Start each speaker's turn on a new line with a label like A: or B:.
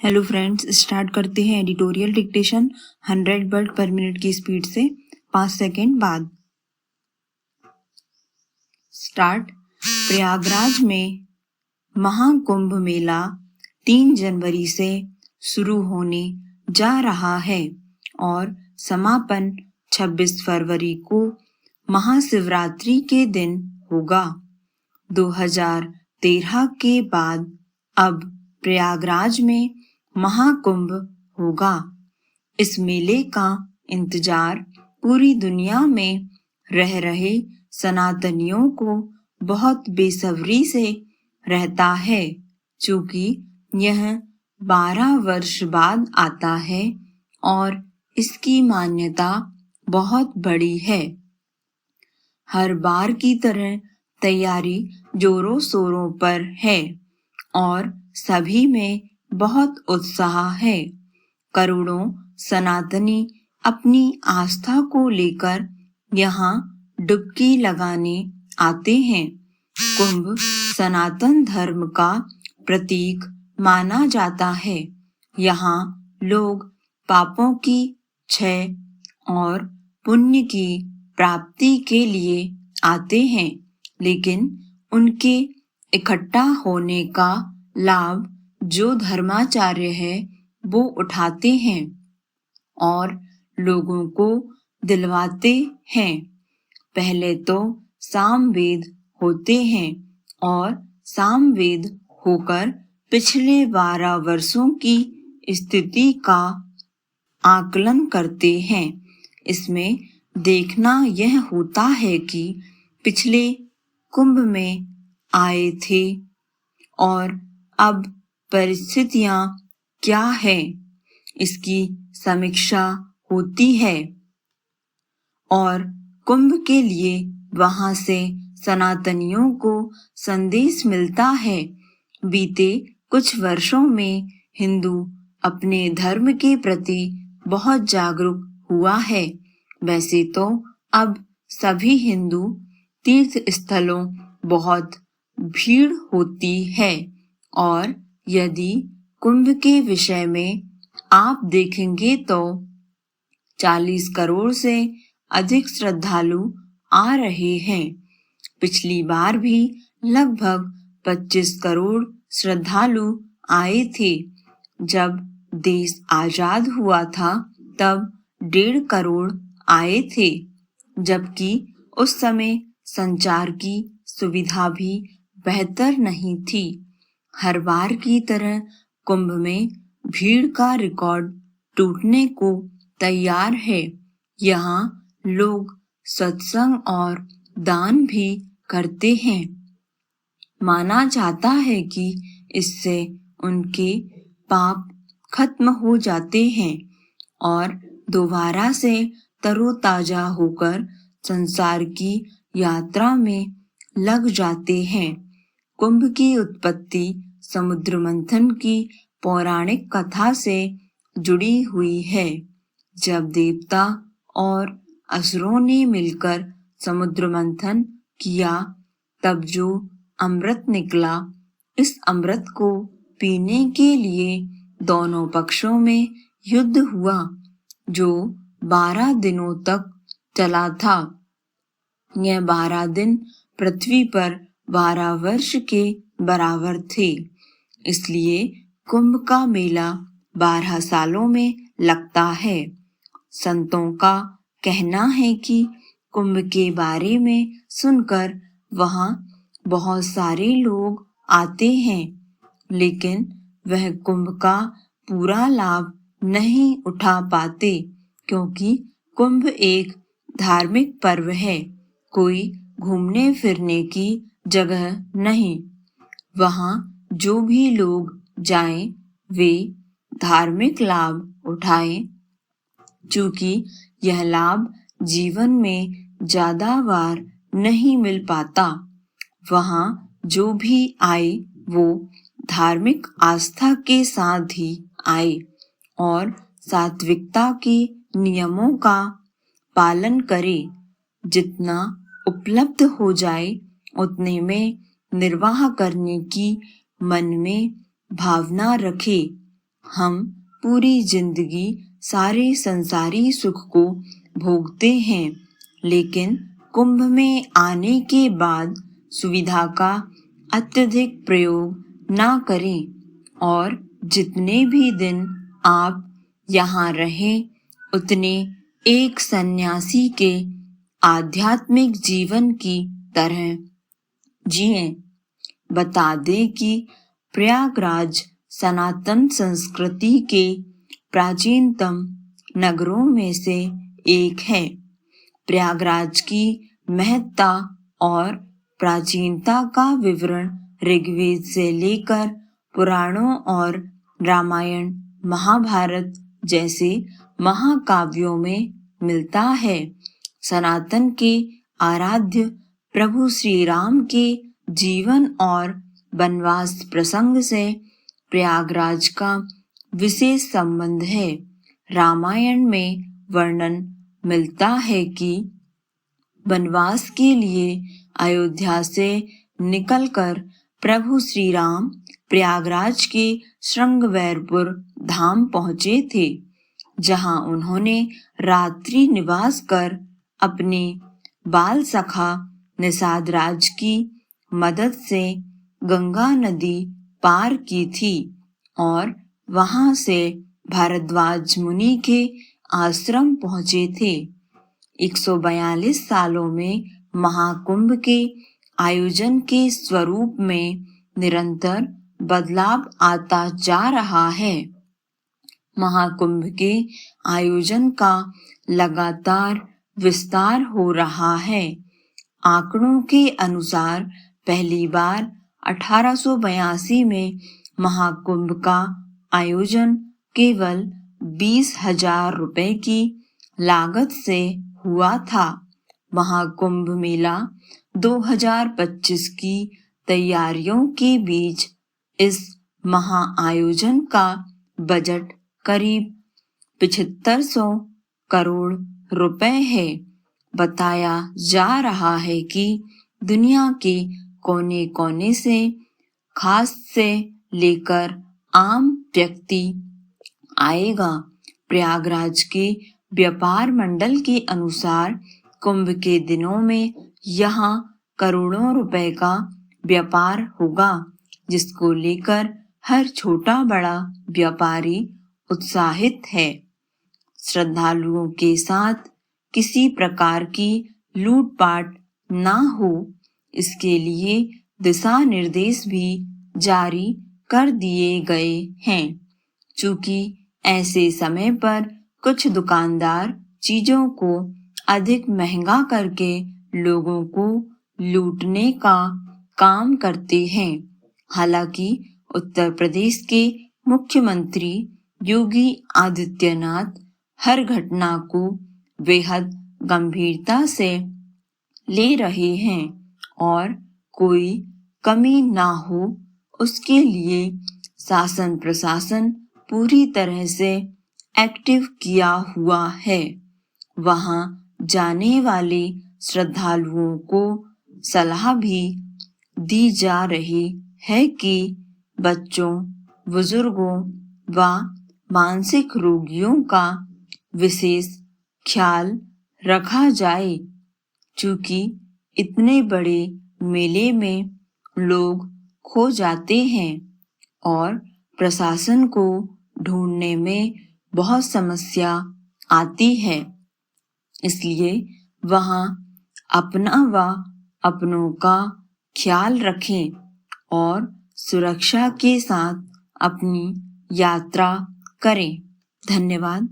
A: Hello friends, start करते हैं editorial dictation 100 word पर मिनट की स्पीड से 5 सेकेंड बाद। स्टार्ट। प्रयागराज में महाकुंभ मेला 3 जनवरी से शुरू होने जा रहा है और समापन 26 फरवरी को महाशिवरात्रि के दिन होगा। 2013 के बाद अब प्रयागराज में महाकुंभ होगा। इस मेले का इंतजार पूरी दुनिया में रह रहे सनातनियों को बहुत बेसब्री से रहता है, क्योंकि यह 12 वर्ष बाद आता है और इसकी मान्यता बहुत बड़ी है। हर बार की तरह तैयारी जोरों शोरों पर है और सभी में बहुत उत्साह है। करोड़ों सनातनी अपनी आस्था को लेकर यहाँ डुबकी लगाने आते हैं। कुंभ सनातन धर्म का प्रतीक माना जाता है। यहाँ लोग पापों की क्षय और पुण्य की प्राप्ति के लिए आते हैं, लेकिन उनके इकट्ठा होने का लाभ जो धर्माचार्य है वो उठाते हैं और लोगों को दिलवाते हैं। पहले तो सामवेद होते हैं और सामवेद होकर पिछले 12 वर्षों की स्थिति का आकलन करते हैं। इसमें देखना यह होता है कि पिछले कुंभ में आए थे और अब परिस्थितियां क्या है, इसकी समीक्षा होती है और कुंभ के लिए वहां से सनातनियों को संदेश मिलता है। बीते कुछ वर्षों में हिंदू अपने धर्म के प्रति बहुत जागरूक हुआ है। वैसे तो अब सभी हिंदू तीर्थ स्थलों बहुत भीड़ होती है और यदि कुंभ के विषय में आप देखेंगे तो 40 करोड़ से अधिक श्रद्धालु आ रहे हैं। पिछली बार भी लगभग 25 करोड़ श्रद्धालु आए थे। जब देश आजाद हुआ था तब 1.5 करोड़ आए थे, जबकि उस समय संचार की सुविधा भी बेहतर नहीं थी। हर बार की तरह कुंभ में भीड़ का रिकॉर्ड टूटने को तैयार है। यहाँ लोग सत्संग और दान भी करते हैं। माना जाता है कि इससे उनके पाप खत्म हो जाते हैं और दोबारा से तरोताजा होकर संसार की यात्रा में लग जाते हैं। कुंभ की उत्पत्ति समुद्र मंथन की पौराणिक कथा से जुड़ी हुई है। जब देवता और असुरों ने मिलकर समुद्र मंथन किया तब जो अमृत निकला, इस अमृत को पीने के लिए दोनों पक्षों में युद्ध हुआ, जो 12 दिनों तक चला था। यह 12 दिन पृथ्वी पर 12 वर्ष के बराबर थे। इसलिए कुंभ का मेला 12 सालों में लगता है। संतों का कहना है कि कुंभ के बारे में सुनकर वहां बहुत सारे लोग आते हैं, लेकिन वह कुंभ का पूरा लाभ नहीं उठा पाते, क्योंकि कुंभ एक धार्मिक पर्व है, कोई घूमने फिरने की जगह नहीं। वहां जो भी लोग जाएं वे धार्मिक लाभ उठाएं, क्योंकि यह लाभ जीवन में ज्यादा बार नहीं मिल पाता। वहां जो भी आए वो धार्मिक आस्था के साथ ही आए और सात्विकता के नियमों का पालन करे। जितना उपलब्ध हो जाए उतने में निर्वाह करने की मन में भावना रखे। हम पूरी जिंदगी सारे संसारी सुख को भोगते हैं, लेकिन कुंभ में आने के बाद सुविधा का अत्यधिक प्रयोग ना करें और जितने भी दिन आप यहाँ रहें उतने एक सन्यासी के आध्यात्मिक जीवन की तरह जिएं। बता दें कि प्रयागराज सनातन संस्कृति के प्राचीनतम नगरों में से एक है। प्रयागराज की महत्ता और प्राचीनता का विवरण ऋग्वेद से लेकर पुराणों और रामायण महाभारत जैसे महाकाव्यों में मिलता है। सनातन के आराध्य प्रभु श्री राम के जीवन और वनवास प्रसंग से प्रयागराज का विशेष संबंध है। रामायण में वर्णन मिलता है कि वनवास के लिए अयोध्या से निकलकर प्रभु श्री राम प्रयागराज के श्रृंगवेरपुर धाम पहुंचे थे, जहां उन्होंने रात्रि निवास कर अपने बाल सखा निषाद राज की मदद से गंगा नदी पार की थी और वहां से भारद्वाज मुनि के आश्रम पहुंचे थे। 142 सालों में महाकुंभ के आयोजन के स्वरूप में निरंतर बदलाव आता जा रहा है। महाकुंभ के आयोजन का लगातार विस्तार हो रहा है। आंकड़ों के अनुसार पहली बार 1882 में महाकुंभ का आयोजन केवल 20,000 रुपए की लागत से हुआ था। महाकुंभ मेला 2025 की तैयारियों के बीच इस महाआयोजन का बजट करीब 7500 करोड़ रुपए है। बताया जा रहा है कि दुनिया के कोने कोने से, खास से लेकर आम व्यक्ति आएगा। प्रयागराज के व्यापार मंडल के अनुसार कुंभ के दिनों में यहाँ करोड़ों रुपए का व्यापार होगा, जिसको लेकर हर छोटा बड़ा व्यापारी उत्साहित है। श्रद्धालुओं के साथ किसी प्रकार की लूटपाट ना हो, इसके लिए दिशा निर्देश भी जारी कर दिए गए हैं। चूंकि ऐसे समय पर कुछ दुकानदार चीजों को अधिक महंगा करके लोगों को लूटने का काम करते हैं। हालांकि उत्तर प्रदेश के मुख्यमंत्री योगी आदित्यनाथ हर घटना को बेहद गंभीरता से ले रहे हैं और कोई कमी ना हो उसके लिए शासन प्रशासन पूरी तरह से एक्टिव किया हुआ है। वहां जाने वाले श्रद्धालुओं को सलाह भी दी जा रही है कि बच्चों, बुजुर्गों व मानसिक रोगियों का विशेष ख्याल रखा जाए। चूंकि इतने बड़े मेले में लोग खो जाते हैं और प्रशासन को ढूंढने में बहुत समस्या आती है, इसलिए वहां अपना व अपनों का ख्याल रखें और सुरक्षा के साथ अपनी यात्रा करें। धन्यवाद।